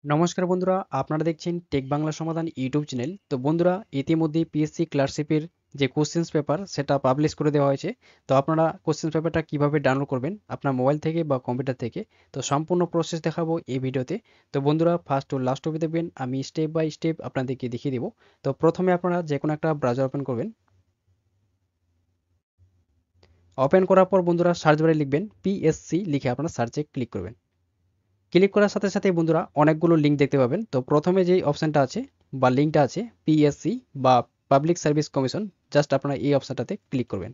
নমস্কার বন্ধুরা, আপনারা দেখছেন টেক বাংলা সমাধান ইউটিউব চ্যানেল। তো বন্ধুরা, ইতিমধ্যে পিএসসি ক্লার্কশিপের যে কোশ্চেন্স পেপার সেটা পাবলিশ করে দেওয়া হয়েছে। তো আপনারা কোশ্চেন্স পেপারটা কিভাবে ডাউনলোড করবেন আপনার মোবাইল থেকে বা কম্পিউটার থেকে, তো সম্পূর্ণ প্রসেস দেখাবো এই ভিডিওতে। তো বন্ধুরা, ফার্স্ট টু লাস্ট অবধি দেখবেন, আমি স্টেপ বাই স্টেপ আপনাদেরকে দেখিয়ে দেবো। তো প্রথমে আপনারা যে কোনো একটা ব্রাউজার ওপেন করবেন। ওপেন করার পর বন্ধুরা সার্চ বারে লিখবেন পিএসসি, লিখে আপনারা সার্চে ক্লিক করবেন। ক্লিক করার সাথে সাথে বন্ধুরা অনেকগুলো লিঙ্ক দেখতে পাবেন। তো প্রথমে যেই অপশনটা আছে বা লিঙ্কটা আছে পিএসসি বা পাবলিক সার্ভিস কমিশন, জাস্ট আপনারা এই অপশনটাতে ক্লিক করবেন।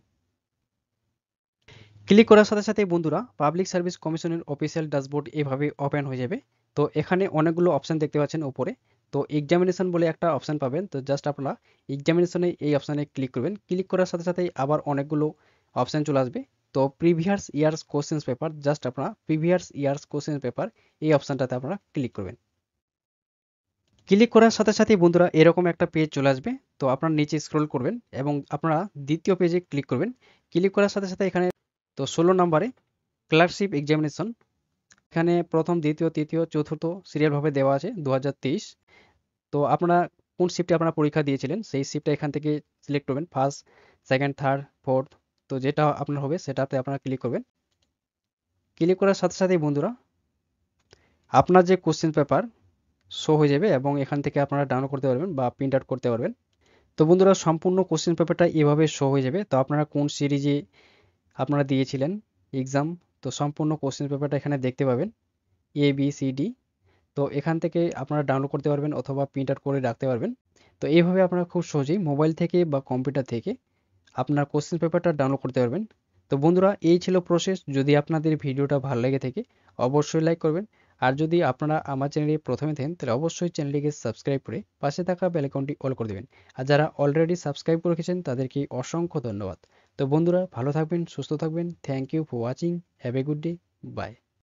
ক্লিক করার সাথে সাথে বন্ধুরা পাবলিক সার্ভিস কমিশনের অফিসিয়াল ড্যাশবোর্ড এভাবে ওপেন হয়ে যাবে। তো এখানে অনেকগুলো অপশন দেখতে পাচ্ছেন উপরে। তো এক্সামিনেশন বলে একটা অপশন পাবেন, তো জাস্ট আপনারা এক্সামিনেশনে এই অপশনে ক্লিক করবেন। ক্লিক করার সাথে সাথে আবার অনেকগুলো অপশন চলে আসবে। তো previous years questions paper, just আপনারা প্রিভিয়াস ইয়ার্স কোশ্চেন্স পেপার এই অপশনটাতে আপনারা ক্লিক করবেন। ক্লিক করার সাথে সাথেই বন্ধুরা এরকম একটা পেজ চলে আসবে। তো আপনারা নিচে স্ক্রল করবেন এবং আপনারা দ্বিতীয় পেজে ক্লিক করবেন। ক্লিক করার সাথে সাথে এখানে তো 16 নম্বরে ক্লার্কশিপ এক্সামিনেশন, এখানে প্রথম দ্বিতীয় তৃতীয় চতুর্থ সিরিয়ালভাবে দেওয়া আছে 2023। তো আপনারা কোন শিফটে আপনারা পরীক্ষা দিয়েছিলেন সেই শিফটটা এখান থেকে সিলেক্ট করবেন, ফার্স্ট, সেকেন্ড, থার্ড, ফোর্থ। তো যেটা আপনার হবে সেটাতে আপনারা ক্লিক করবেন। ক্লিক করার সাথে সাথেই বন্ধুরা আপনার যে কোশ্চেন পেপার শো হয়ে যাবে এবং এখান থেকে আপনারা ডাউনলোড করতে পারবেন বা প্রিন্ট আউট করতে পারবেন। তো বন্ধুরা সম্পূর্ণ কোশ্চেন পেপারটা এভাবে শো হয়ে যাবে। তো আপনারা কোন সিরিজে আপনারা দিয়েছিলেন এক্সাম, তো সম্পূর্ণ কোশ্চেন পেপারটা এখানে দেখতে পাবেন, এ বি সি ডি। তো এখান থেকে আপনারা ডাউনলোড করতে পারবেন অথবা প্রিন্ট আউট করে রাখতে পারবেন। তো এইভাবে আপনারা খুব সহজেই মোবাইল থেকে বা কম্পিউটার থেকে আপনার কোশ্চেন পেপারটা ডাউনলোড করতে পারবেন। তো বন্ধুরা এই ছিল প্রসেস। যদি আপনাদের ভিডিওটা ভালো লেগে থাকে অবশ্যই লাইক করবেন। আর যদি আপনারা আমার চ্যানেলে প্রথমে থাকেন তাহলে অবশ্যই চ্যানেলটিকে সাবস্ক্রাইব করে পাশে থাকা বেল আইকনটি অল করে দেবেন। আর যারা অলরেডি সাবস্ক্রাইব করে রেখেছেন তাদেরকে অসংখ্য ধন্যবাদ। তো বন্ধুরা ভালো থাকবেন, সুস্থ থাকবেন। Thank you for watching. Have a good day. By.